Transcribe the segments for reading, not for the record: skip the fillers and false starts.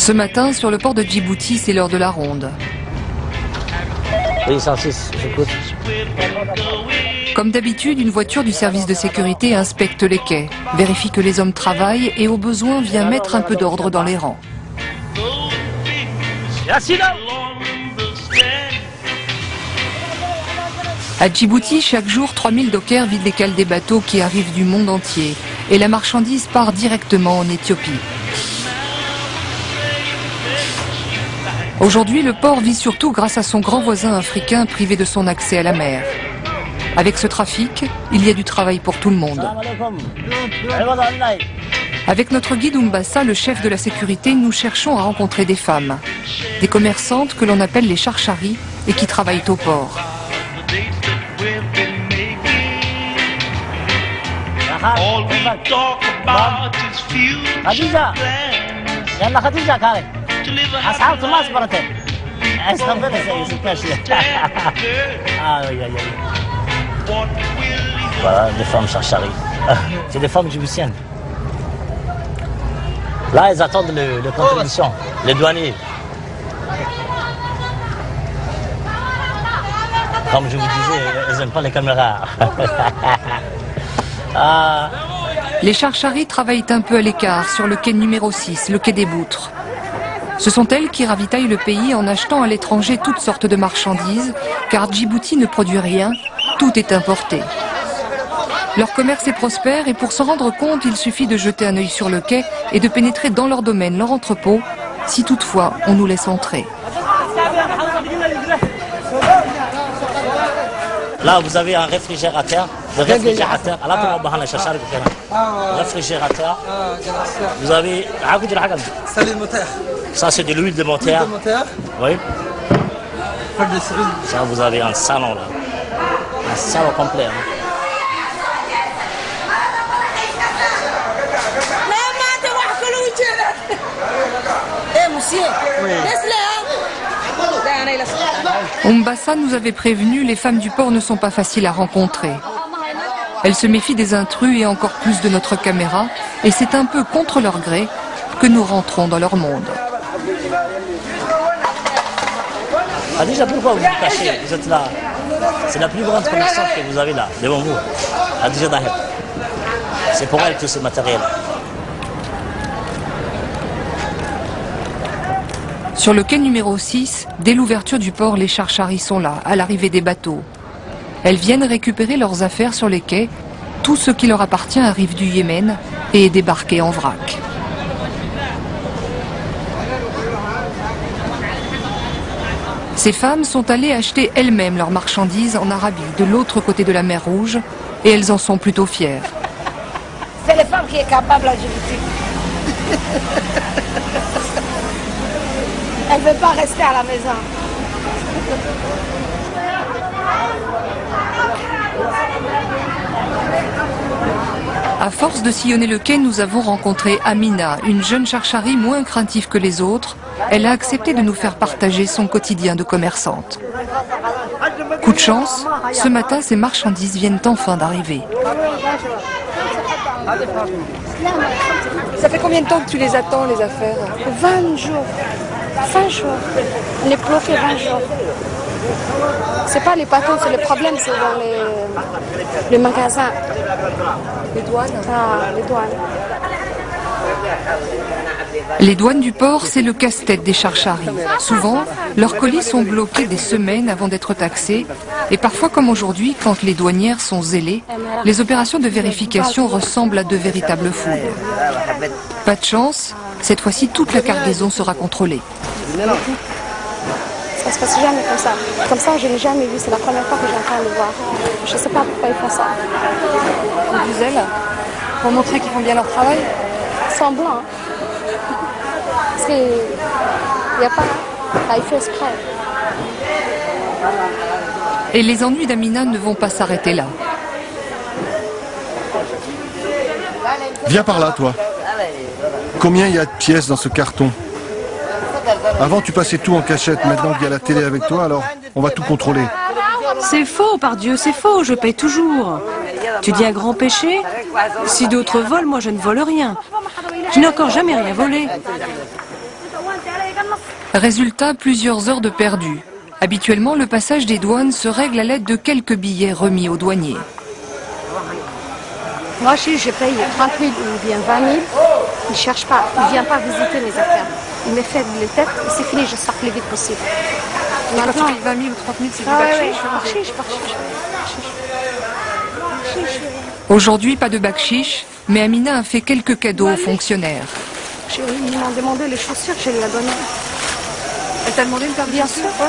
Ce matin, sur le port de Djibouti, c'est l'heure de la ronde. Oui, 106, j'écoute. Comme d'habitude, une voiture du service de sécurité inspecte les quais, vérifie que les hommes travaillent et au besoin vient mettre un peu d'ordre dans les rangs. À Djibouti, chaque jour, 3000 dockers vident les cales des bateaux qui arrivent du monde entier et la marchandise part directement en Éthiopie. Aujourd'hui, le port vit surtout grâce à son grand voisin africain privé de son accès à la mer. Avec ce trafic, il y a du travail pour tout le monde. Avec notre guide Umbassa, le chef de la sécurité, nous cherchons à rencontrer des femmes, des commerçantes que l'on appelle les charcharis et qui travaillent au port. Voilà, des femmes charcharies. C'est des femmes djiboutiennes. Là, elles attendent le contribution, les douaniers. Comme je vous disais, elles n'aiment pas les caméras. Les charcharis travaillent un peu à l'écart sur le quai numéro 6, le quai des Boutres. Ce sont elles qui ravitaillent le pays en achetant à l'étranger toutes sortes de marchandises, car Djibouti ne produit rien, tout est importé. Leur commerce est prospère et pour s'en rendre compte, il suffit de jeter un œil sur le quai et de pénétrer dans leur domaine, leur entrepôt, si toutefois on nous laisse entrer. Là, vous avez un réfrigérateur. Le réfrigérateur, vous avez... Ça, c'est de l'huile de moteur. Oui. Ça, vous avez un salon là. Un salon complet. Hein. Umbassa nous avait prévenu, les femmes du port ne sont pas faciles à rencontrer. Elles se méfient des intrus et encore plus de notre caméra, et c'est un peu contre leur gré que nous rentrons dans leur monde. Déjà, pourquoi vous vous cachez? Vous êtes là. C'est la plus grande commerçante que vous avez là, devant vous. Adija Daher. C'est pour elle tout ce matériel. Sur le quai numéro 6, dès l'ouverture du port, les charcharis sont là, à l'arrivée des bateaux. Elles viennent récupérer leurs affaires sur les quais. Tout ce qui leur appartient arrive du Yémen et est débarqué en vrac. Ces femmes sont allées acheter elles-mêmes leurs marchandises en Arabie, de l'autre côté de la mer Rouge, et elles en sont plutôt fières. C'est les femmes qui sont capables à Djibouti. Elle ne veut pas rester à la maison. À force de sillonner le quai, nous avons rencontré Amina, une jeune charcharie moins craintive que les autres. Elle a accepté de nous faire partager son quotidien de commerçante. Coup de chance, ce matin, ces marchandises viennent enfin d'arriver. Ça fait combien de temps que tu les attends, les affaires? 20 jours. 20 jours. On est bloqué 20 jours. C'est pas les bateaux, c'est le problème, c'est dans les magasins. Les douanes? Ah, les douanes. Les douanes du port, c'est le casse-tête des charcharis. Souvent, leurs colis sont bloqués des semaines avant d'être taxés. Et parfois, comme aujourd'hui, quand les douanières sont zélées, les opérations de vérification ressemblent à de véritables fouilles. Pas de chance, cette fois-ci, toute la cargaison sera contrôlée. Ça se passe jamais comme ça. Comme ça, je n'ai jamais vu. C'est la première fois que j'entends le voir. Je ne sais pas pourquoi ils font ça. Du zèle, pour montrer qu'ils font bien leur travail? Semblant. Parce qu'il n'y a pas... Là, il fait exprès. Et les ennuis d'Amina ne vont pas s'arrêter là. Viens par là, toi. Combien il y a de pièces dans ce carton? Avant, tu passais tout en cachette. Maintenant qu'il y a la télé avec toi, alors on va tout contrôler. C'est faux, par Dieu, c'est faux, je paye toujours. Tu dis un grand péché? Si d'autres volent, moi je ne vole rien. Je n'ai encore jamais rien volé. Résultat, plusieurs heures de perdu. Habituellement, le passage des douanes se règle à l'aide de quelques billets remis aux douaniers. Moi, je paye 30 000 ou bien 20 000. Il ne cherche pas, il ne vient pas visiter mes affaires. Il me fait les têtes et c'est fini, je sors le plus vite possible. Quand tu payes 20 000 ou 30 000, c'est du bakshish. Aujourd'hui, pas de bakshish, mais Amina a fait quelques cadeaux aux fonctionnaires. Ils m'ont demandé les chaussures, je lui ai donné. Elle t'a demandé de faire bien sûr. Ouais.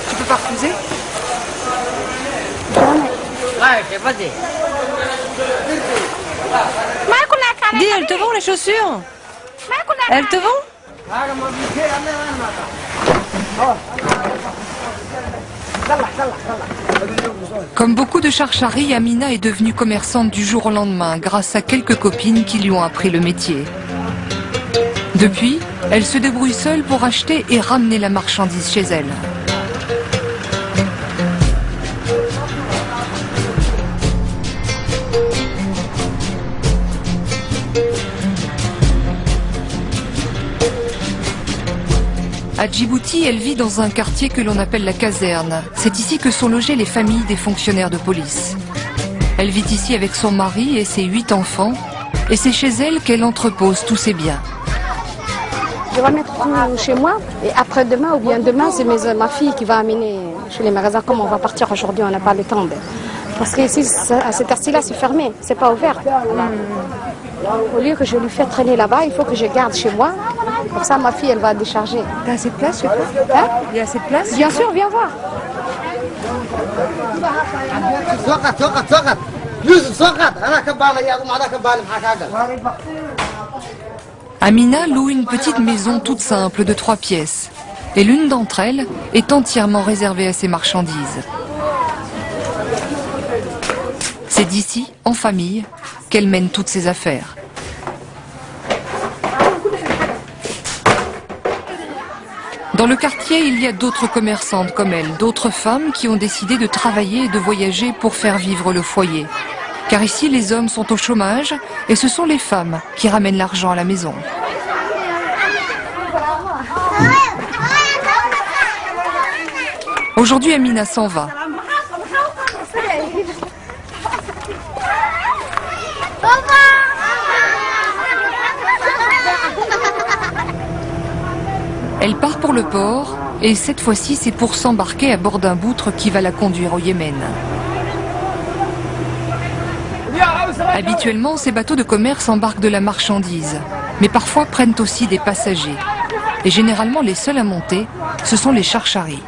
Tu peux pas refuser? Dis, elle te vend les chaussures? Elle te vend? Comme beaucoup de Charcharis, Amina est devenue commerçante du jour au lendemain grâce à quelques copines qui lui ont appris le métier. Depuis, elle se débrouille seule pour acheter et ramener la marchandise chez elle. À Djibouti, elle vit dans un quartier que l'on appelle la caserne. C'est ici que sont logées les familles des fonctionnaires de police. Elle vit ici avec son mari et ses 8 enfants, et c'est chez elle qu'elle entrepose tous ses biens. Je vais mettre tout chez moi et après-demain ou bien demain, c'est ma fille qui va amener chez les magasins. Comme on va partir aujourd'hui, on n'a pas le temps. Parce qu'ici, à cette heure-ci-là, c'est fermé, c'est pas ouvert. Au lieu que je lui fais traîner là-bas, il faut que je garde chez moi. Comme ça, ma fille, elle va décharger. T'as assez de place chez toi? Hein? Il y a assez de place? Bien sûr, viens voir. Amina loue une petite maison toute simple de 3 pièces. Et l'une d'entre elles est entièrement réservée à ses marchandises. C'est d'ici, en famille, qu'elle mène toutes ses affaires. Dans le quartier, il y a d'autres commerçantes comme elle, d'autres femmes qui ont décidé de travailler et de voyager pour faire vivre le foyer. Car ici, les hommes sont au chômage et ce sont les femmes qui ramènent l'argent à la maison. Aujourd'hui, Amina s'en va. Elle part pour le port et cette fois-ci c'est pour s'embarquer à bord d'un boutre qui va la conduire au Yémen. Habituellement, ces bateaux de commerce embarquent de la marchandise, mais parfois prennent aussi des passagers. Et généralement les seuls à monter, ce sont les Charcharis.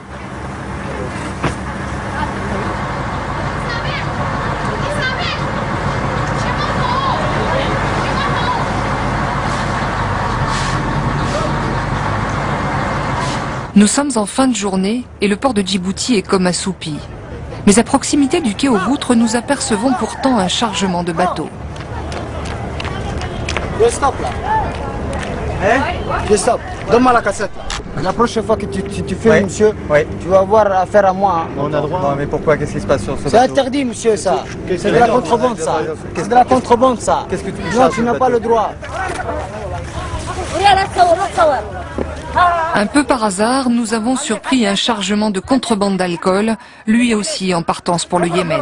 Nous sommes en fin de journée et le port de Djibouti est comme assoupi. Mais à proximité du quai aux Boutres, nous apercevons pourtant un chargement de bateaux. Stop là. Hein? Stop. Donne-moi la cassette. La prochaine fois que tu fais, monsieur, tu vas avoir affaire à moi. Hein. On a droit. Non, mais pourquoi? Qu'est-ce qui se passe sur ce bateau? C'est interdit, monsieur, ça. C'est de la contrebande, ça. C'est de la contrebande, ça. Qu'est-ce que tu fais? Non, tu n'as pas le droit. Un peu par hasard, nous avons surpris un chargement de contrebande d'alcool, lui aussi en partance pour le Yémen.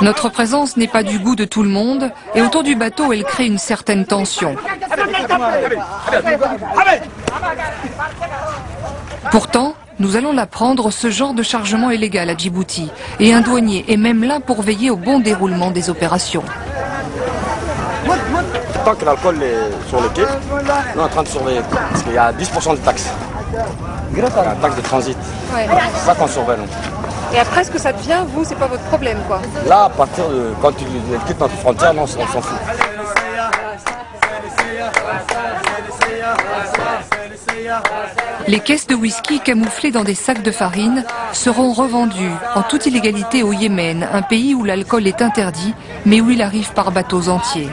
Notre présence n'est pas du goût de tout le monde et autour du bateau, elle crée une certaine tension. Pourtant, nous allons l'apprendre, ce genre de chargement est légal à Djibouti et un douanier est même là pour veiller au bon déroulement des opérations. Tant que l'alcool est sur le quai, nous en train de surveiller, parce qu'il y a 10% de taxes. Il y a la taxe de transit. Ouais. C'est ça qu'on surveille. nous. Et après, ce que ça devient, vous, c'est pas votre problème, quoi. Là, à partir de quand tu quittes notre frontière, non, on s'en fout. Les caisses de whisky camouflées dans des sacs de farine seront revendues en toute illégalité au Yémen, un pays où l'alcool est interdit, mais où il arrive par bateaux entiers.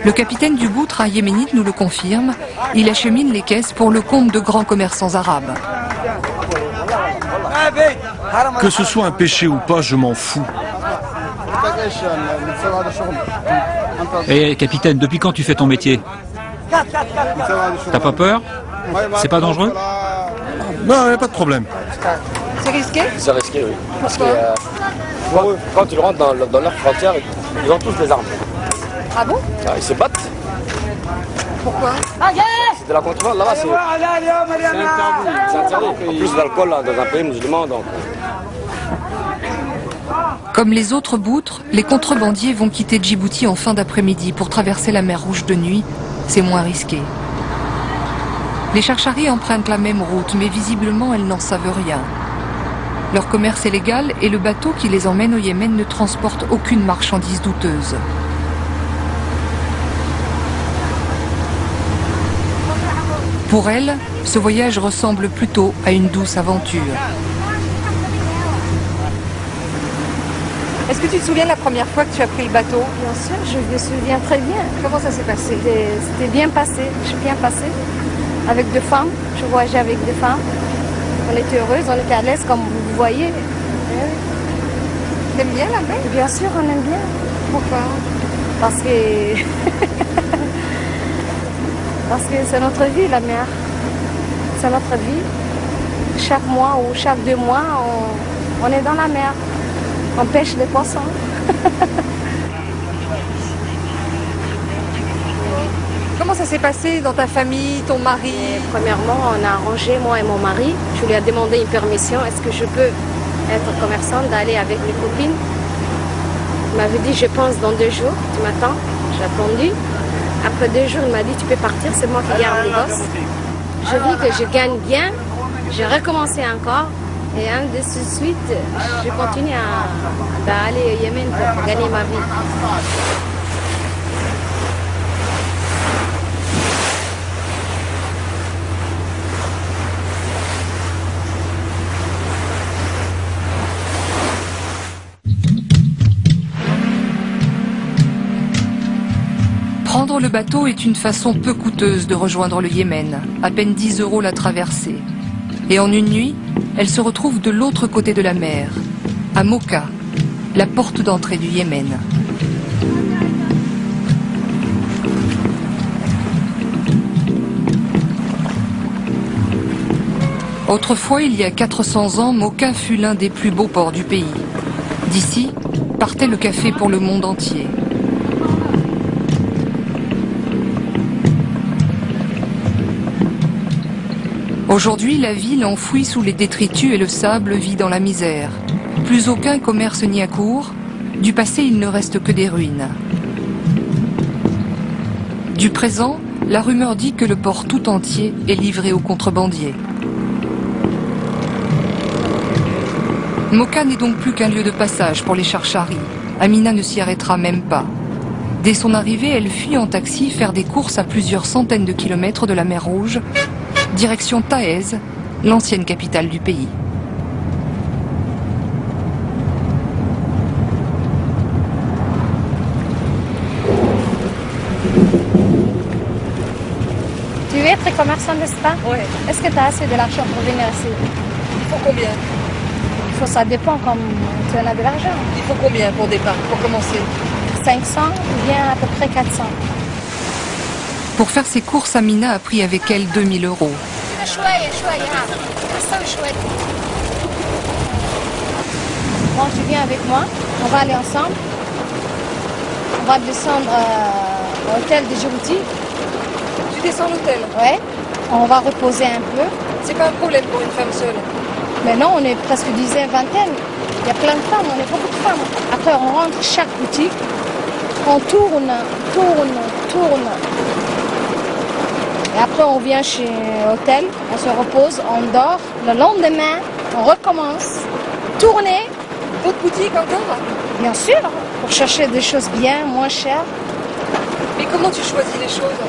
Le capitaine du Boutre, un yéménite, nous le confirme. Il achemine les caisses pour le compte de grands commerçants arabes. Que ce soit un péché ou pas, je m'en fous. Et capitaine, depuis quand tu fais ton métier? T'as pas peur? C'est pas dangereux? Non, il n'y a pas de problème. C'est risqué? C'est risqué, oui. Parce que quand tu rentres dans leurs frontières, ils ont tous des armes. Ah bon? Ils se battent. Pourquoi? C'est de la contrebande, là-bas, c'est interdit. En plus d'alcool dans un pays musulman, donc... Comme les autres boutres, les contrebandiers vont quitter Djibouti en fin d'après-midi pour traverser la mer Rouge de nuit. C'est moins risqué. Les Charcharis empruntent la même route, mais visiblement elles n'en savent rien. Leur commerce est légal et le bateau qui les emmène au Yémen ne transporte aucune marchandise douteuse. Pour elles, ce voyage ressemble plutôt à une douce aventure. Est-ce que tu te souviens de la première fois que tu as pris le bateau? Bien sûr, je me souviens très bien. Comment ça s'est passé? C'était bien passé, je suis bien passé. Avec deux femmes, je voyageais avec des femmes. On était heureuses, on était à l'aise comme vous voyez. T'aimes bien la mer? Bien sûr, on aime bien. Pourquoi? Parce que... Parce que c'est notre vie, la mer. C'est notre vie. Chaque mois ou chaque 2 mois, on est dans la mer. On pêche les poissons. Comment ça s'est passé dans ta famille, ton mari? Premièrement, on a arrangé, moi et mon mari. Je lui ai demandé une permission. Est-ce que je peux être commerçante, d'aller avec mes copines? Il m'avait dit, je pense dans 2 jours. Tu m'attends? J'ai attendu. Après 2 jours, il m'a dit, tu peux partir, c'est moi qui garde les gosses. Je vis que je gagne bien. J'ai recommencé encore. Et de suite, je continue à aller au Yémen pour gagner ma vie. Prendre le bateau est une façon peu coûteuse de rejoindre le Yémen, à peine 10 € la traversée. Et en une nuit, elle se retrouve de l'autre côté de la mer, à Mocha, la porte d'entrée du Yémen. Autrefois, il y a 400 ans, Mocha fut l'un des plus beaux ports du pays. D'ici, partait le café pour le monde entier. Aujourd'hui, la ville, enfouie sous les détritus et le sable, vit dans la misère. Plus aucun commerce n'y accourt. Du passé, il ne reste que des ruines. Du présent, la rumeur dit que le port tout entier est livré aux contrebandiers. Mocha n'est donc plus qu'un lieu de passage pour les Charcharis. Amina ne s'y arrêtera même pas. Dès son arrivée, elle fuit en taxi faire des courses à plusieurs centaines de kilomètres de la mer Rouge, direction Taez, l'ancienne capitale du pays. Tu veux être commerçant, n'est-ce pas? Oui. Est-ce que tu as assez de l'argent pour venir ici? Il faut combien? Ça dépend comme tu en as de l'argent. Il faut combien pour départ, pour commencer? 500 ou bien à peu près 400. Pour faire ses courses, Amina a pris avec elle 2000 €. Bon, tu viens avec moi, on va aller ensemble. On va descendre à l'hôtel de Djibouti. Tu descends à l'hôtel? Ouais. On va reposer un peu. C'est pas un problème pour une femme seule? Mais non, on est presque dizaine, vingtaine. Il y a plein de femmes, on est beaucoup de femmes. Après, on rentre chaque boutique. On tourne. Et après, on vient chez l'hôtel, on se repose, on dort. Le lendemain, on recommence. Tourner. D'autres boutiques encore? Bien sûr, pour chercher des choses bien, moins chères. Mais comment tu choisis les choses?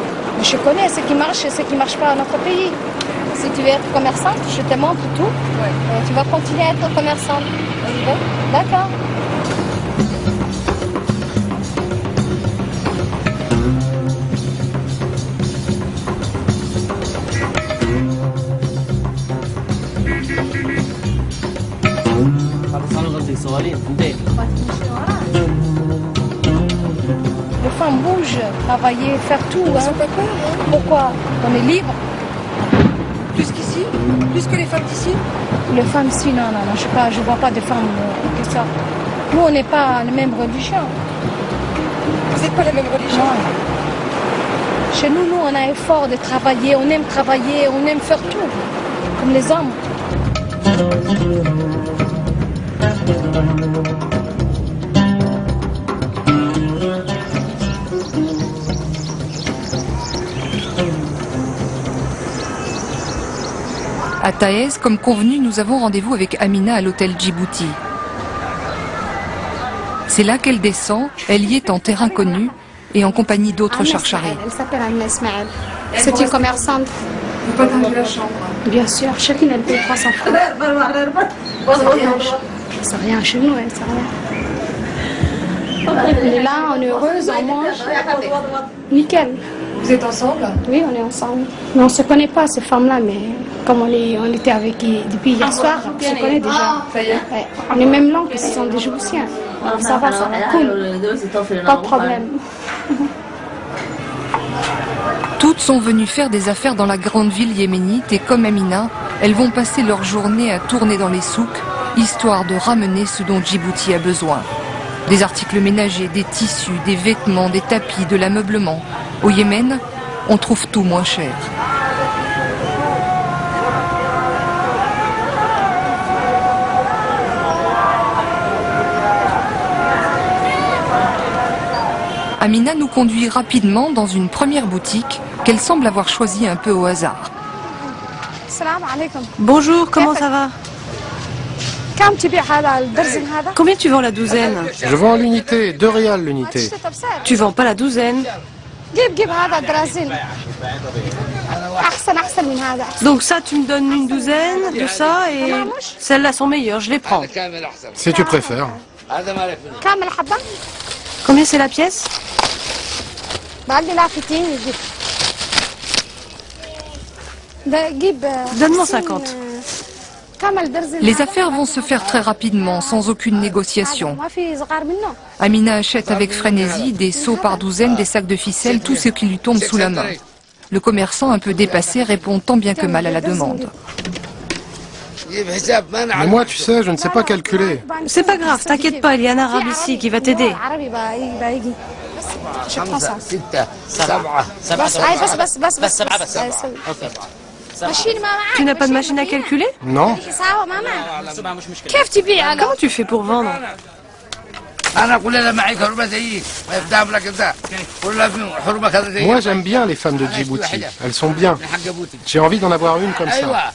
Je connais ce qui marche et ce qui ne marche pas dans notre pays. Si tu veux être commerçante, je te montre tout. Ouais. Et tu vas continuer à être commerçante. D'accord. bouge, travailler, faire tout. Hein. Pas peur, hein? Pourquoi? On est libre. Plus qu'ici? Plus que les femmes d'ici? Les femmes ici, non, je vois pas de femmes que ça. Nous, on n'est pas la même religion. Vous n'êtes pas la même religion? Non. Chez nous, on a effort de travailler, on aime faire tout, comme les hommes. À Taez, comme convenu, nous avons rendez-vous avec Amina à l'hôtel Djibouti. C'est là qu'elle descend, elle y est en terrain connu et en compagnie d'autres charcharis. Elle s'appelle Amina Ismaël. C'est une commerçante. Vous partagez la chambre? Bien sûr, chacune elle paye 300 francs. C'est rien chez nous, c'est rien. On est là, on est heureuse, on mange. Nickel. Vous êtes ensemble? Oui, on est ensemble. Mais on ne se connaît pas, ces femmes-là, mais comme on était avec depuis hier soir, on se connaît déjà. Ça y est. Ouais. On est même langue que ce sont des Djiboutiens. Ça va, cool. Pas de problème. Toutes sont venues faire des affaires dans la grande ville yéménite et comme Amina, elles vont passer leur journée à tourner dans les souks, histoire de ramener ce dont Djibouti a besoin. Des articles ménagers, des tissus, des vêtements, des tapis, de l'ameublement. Au Yémen, on trouve tout moins cher. Amina nous conduit rapidement dans une première boutique qu'elle semble avoir choisie un peu au hasard. Bonjour, comment ça va? Combien tu vends la douzaine? Je vends l'unité, 2 rials l'unité. Tu vends pas la douzaine? Donc ça, tu me donnes une douzaine de ça et celles-là sont meilleures, je les prends. Si tu préfères. Combien c'est la pièce? Donne-moi 50. Les affaires vont se faire très rapidement, sans aucune négociation. Amina achète avec frénésie des seaux par douzaine, des sacs de ficelle, tout ce qui lui tombe sous la main. Le commerçant, un peu dépassé, répond tant bien que mal à la demande. Mais moi, tu sais, je ne sais pas calculer. C'est pas grave, t'inquiète pas, il y a un arabe ici qui va t'aider. Je prends ça. Tu n'as pas de machine à calculer? Non. Comment tu fais pour vendre? Moi, j'aime bien les femmes de Djibouti. Elles sont bien. J'ai envie d'en avoir une comme ça.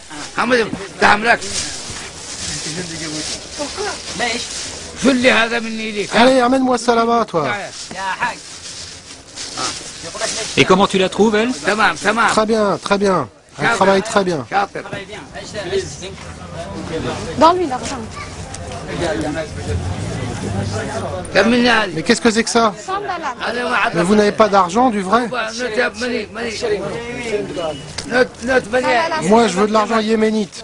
Allez, amène-moi ça là-bas, toi. Et comment tu la trouves, elle? Très bien, très bien. Elle travaille très bien. Donne-lui l'argent. Mais qu'est-ce que c'est que ça? Mais vous n'avez pas d'argent, du vrai? Moi, je veux de l'argent yéménite.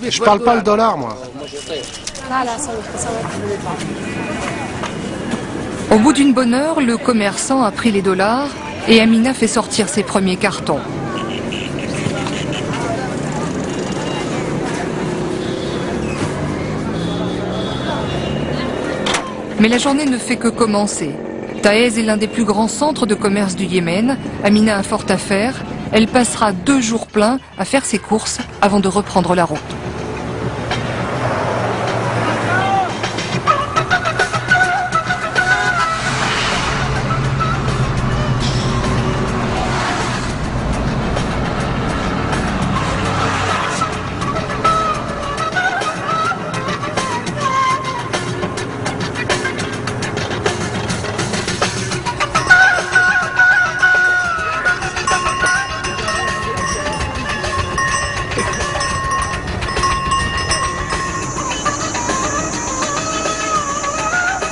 Je parle pas le dollar, moi. Au bout d'une bonne heure, le commerçant a pris les dollars et Amina fait sortir ses premiers cartons. Mais la journée ne fait que commencer. Taez est l'un des plus grands centres de commerce du Yémen. Amina a fort à faire. Elle passera 2 jours pleins à faire ses courses avant de reprendre la route.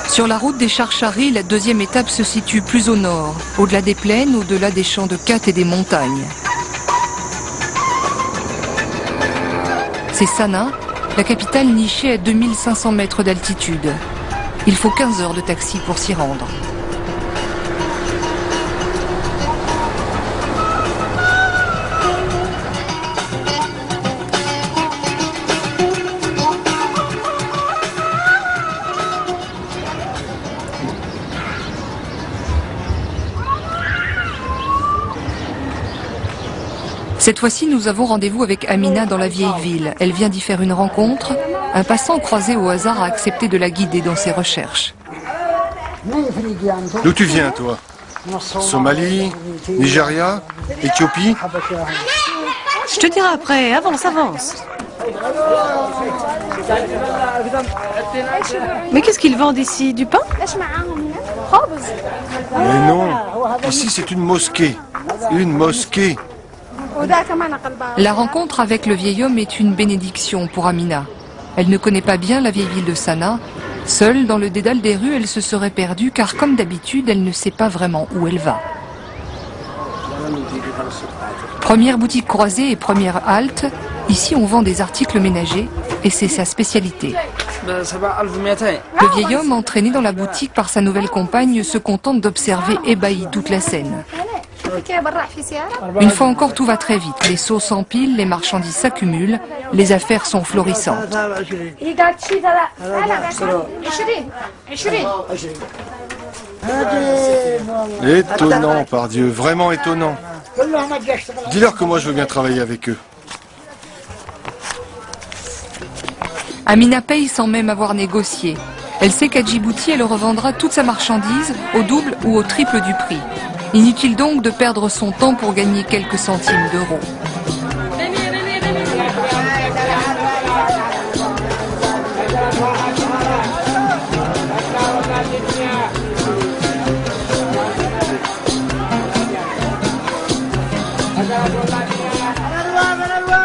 Sur la route des Charcharis, la deuxième étape se situe plus au nord, au-delà des plaines, au-delà des champs de khat et des montagnes. C'est Sanaa, la capitale nichée à 2500 mètres d'altitude. Il faut 15 heures de taxi pour s'y rendre. Cette fois-ci, nous avons rendez-vous avec Amina dans la vieille ville. Elle vient d'y faire une rencontre. Un passant croisé au hasard a accepté de la guider dans ses recherches. D'où tu viens, toi? Somalie, Nigeria, Éthiopie? Je te dirai après, avance, avance. Mais qu'est-ce qu'ils vendent ici? Du pain? Mais non, ici c'est une mosquée. Une mosquée. La rencontre avec le vieil homme est une bénédiction pour Amina. Elle ne connaît pas bien la vieille ville de Sanaa. Seule, dans le dédale des rues, elle se serait perdue car, comme d'habitude, elle ne sait pas vraiment où elle va. Première boutique croisée et première halte, ici on vend des articles ménagers et c'est sa spécialité. Le vieil homme, entraîné dans la boutique par sa nouvelle compagne, se contente d'observer ébahi toute la scène. Une fois encore, tout va très vite. Les seaux s'empilent, les marchandises s'accumulent, les affaires sont florissantes. Étonnant, par Dieu, vraiment étonnant. Dis-leur que moi je veux bien travailler avec eux. Amina paye sans même avoir négocié. Elle sait qu'à Djibouti, elle revendra toute sa marchandise au double ou au triple du prix. Inutile donc de perdre son temps pour gagner quelques centimes d'euros.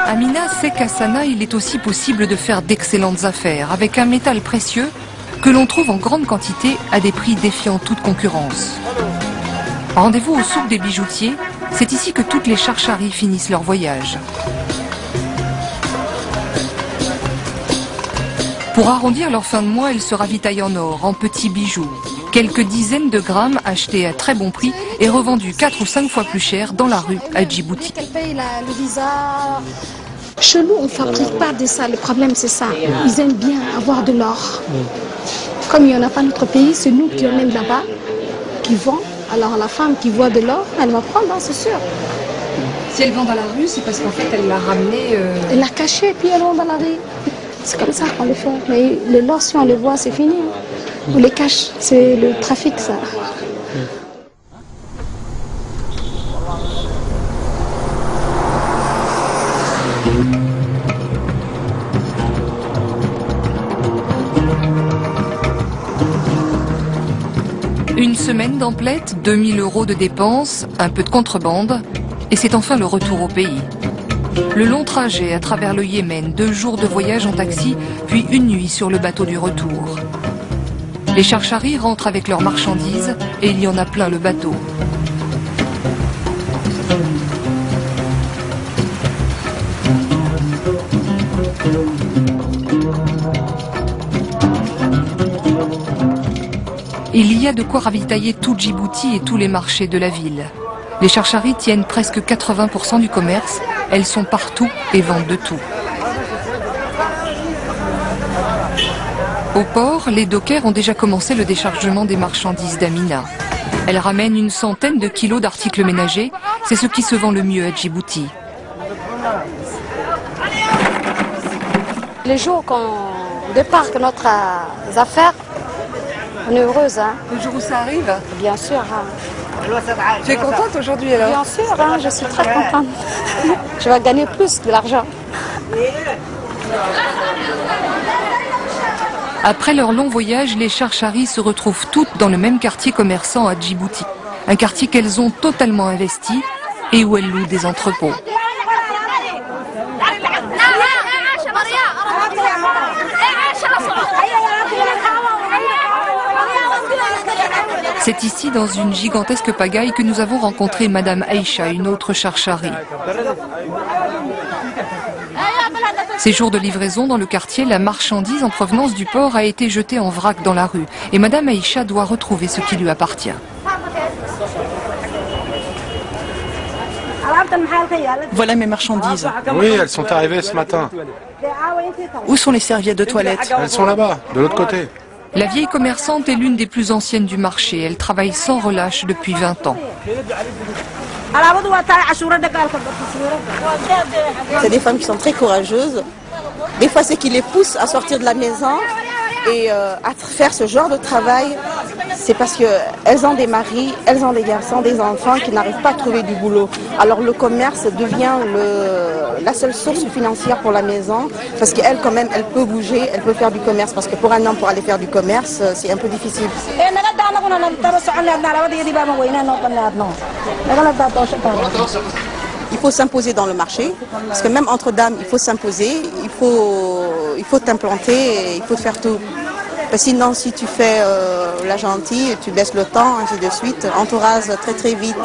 Amina sait qu'à Sanaa, il est aussi possible de faire d'excellentes affaires avec un métal précieux que l'on trouve en grande quantité à des prix défiant toute concurrence. Rendez-vous au souk des bijoutiers, c'est ici que toutes les charcharies finissent leur voyage. Pour arrondir leur fin de mois, elles se ravitaillent en or, en petits bijoux. Quelques dizaines de grammes achetés à très bon prix et revendus 4 ou 5 fois plus cher dans la rue à Djibouti. Chez nous, on ne fabrique pas de ça. Le problème, c'est ça. Ils aiment bien avoir de l'or. Comme il n'y en a pas dans notre pays, c'est nous qui en aiment là-bas, qui vendent. Alors la femme qui voit de l'or, elle va prendre, c'est sûr. Si elle vend dans la rue, c'est parce qu'en fait, elle l'a ramené... Elle l'a caché, puis elle vend dans la rue. C'est comme ça qu'on le fait. Mais le l'or, si on le voit, c'est fini. On les cache. C'est le trafic, ça. Une semaine d'emplette, 2000 € de dépenses, un peu de contrebande, et c'est enfin le retour au pays. Le long trajet à travers le Yémen, 2 jours de voyage en taxi, puis une nuit sur le bateau du retour. Les charcharies rentrent avec leurs marchandises, et il y en a plein le bateau. Il y a de quoi ravitailler tout Djibouti et tous les marchés de la ville. Les charcharies tiennent presque 80% du commerce. Elles sont partout et vendent de tout. Au port, les dockers ont déjà commencé le déchargement des marchandises d'Amina. Elle ramène une centaine de kilos d'articles ménagers. C'est ce qui se vend le mieux à Djibouti. Les jours qu'on débarque notre affaire, on est heureuse. Hein. Le jour où ça arrive? Bien sûr. Hein. Tu es contente aujourd'hui alors? Bien sûr, hein, je suis très contente. Je vais gagner plus de l'argent. Après leur long voyage, les charcharies se retrouvent toutes dans le même quartier commerçant à Djibouti. Un quartier qu'elles ont totalement investi et où elles louent des entrepôts. C'est ici, dans une gigantesque pagaille, que nous avons rencontré Madame Aïcha, une autre charcharie. Ces jours de livraison dans le quartier, la marchandise en provenance du port a été jetée en vrac dans la rue. Et Madame Aïcha doit retrouver ce qui lui appartient. Voilà mes marchandises. Oui, elles sont arrivées ce matin. Où sont les serviettes de toilette? Elles sont là-bas, de l'autre côté. La vieille commerçante est l'une des plus anciennes du marché. Elle travaille sans relâche depuis 20 ans. C'est des femmes qui sont très courageuses. Des fois, c'est qui les pousse à sortir de la maison et à faire ce genre de travail. C'est parce qu'elles ont des maris, elles ont des garçons, des enfants qui n'arrivent pas à trouver du boulot. Alors le commerce devient la seule source financière pour la maison parce qu'elle, quand même, elle peut bouger, elle peut faire du commerce. Parce que pour un homme, pour aller faire du commerce, c'est un peu difficile. Il faut s'imposer dans le marché, parce que même entre dames, il faut s'imposer, il faut t'implanter, il faut faire tout. Parce que sinon, si tu fais la gentille, tu baisses le temps, ainsi de suite, on te rase très très vite.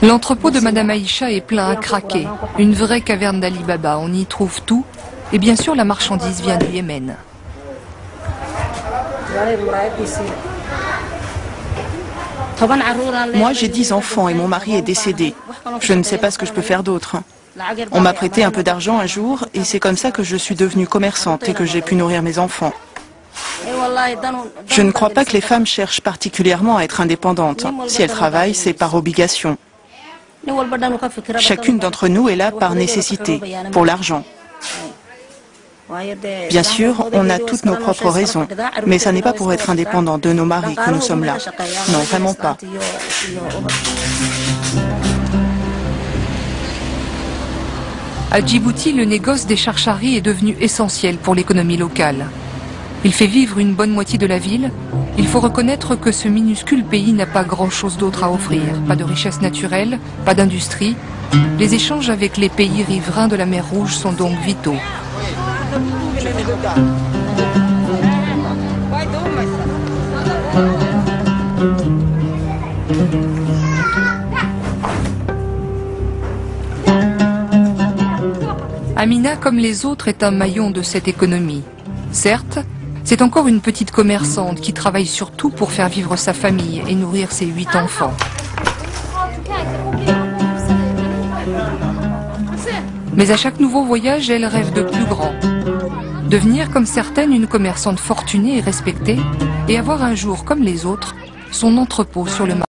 L'entrepôt de Madame Aïcha est plein à craquer. Une vraie caverne d'Ali Baba, on y trouve tout. Et bien sûr, la marchandise vient du Yémen. Moi, j'ai 10 enfants et mon mari est décédé. Je ne sais pas ce que je peux faire d'autre. On m'a prêté un peu d'argent un jour et c'est comme ça que je suis devenue commerçante et que j'ai pu nourrir mes enfants. Je ne crois pas que les femmes cherchent particulièrement à être indépendantes. Si elles travaillent, c'est par obligation. Chacune d'entre nous est là par nécessité, pour l'argent. Bien sûr, on a toutes nos propres raisons, mais ça n'est pas pour être indépendant de nos maris que nous sommes là. Non, vraiment pas. À Djibouti, le négoce des charcharies est devenu essentiel pour l'économie locale. Il fait vivre une bonne moitié de la ville. Il faut reconnaître que ce minuscule pays n'a pas grand-chose d'autre à offrir. Pas de richesse naturelle, pas d'industrie. Les échanges avec les pays riverains de la mer Rouge sont donc vitaux. Amina, comme les autres, est un maillon de cette économie. Certes, c'est encore une petite commerçante qui travaille surtout pour faire vivre sa famille et nourrir ses 8 enfants. Mais à chaque nouveau voyage, elle rêve de plus grand. Devenir, comme certaines, une commerçante fortunée et respectée, et avoir un jour, comme les autres, son entrepôt sur le marché.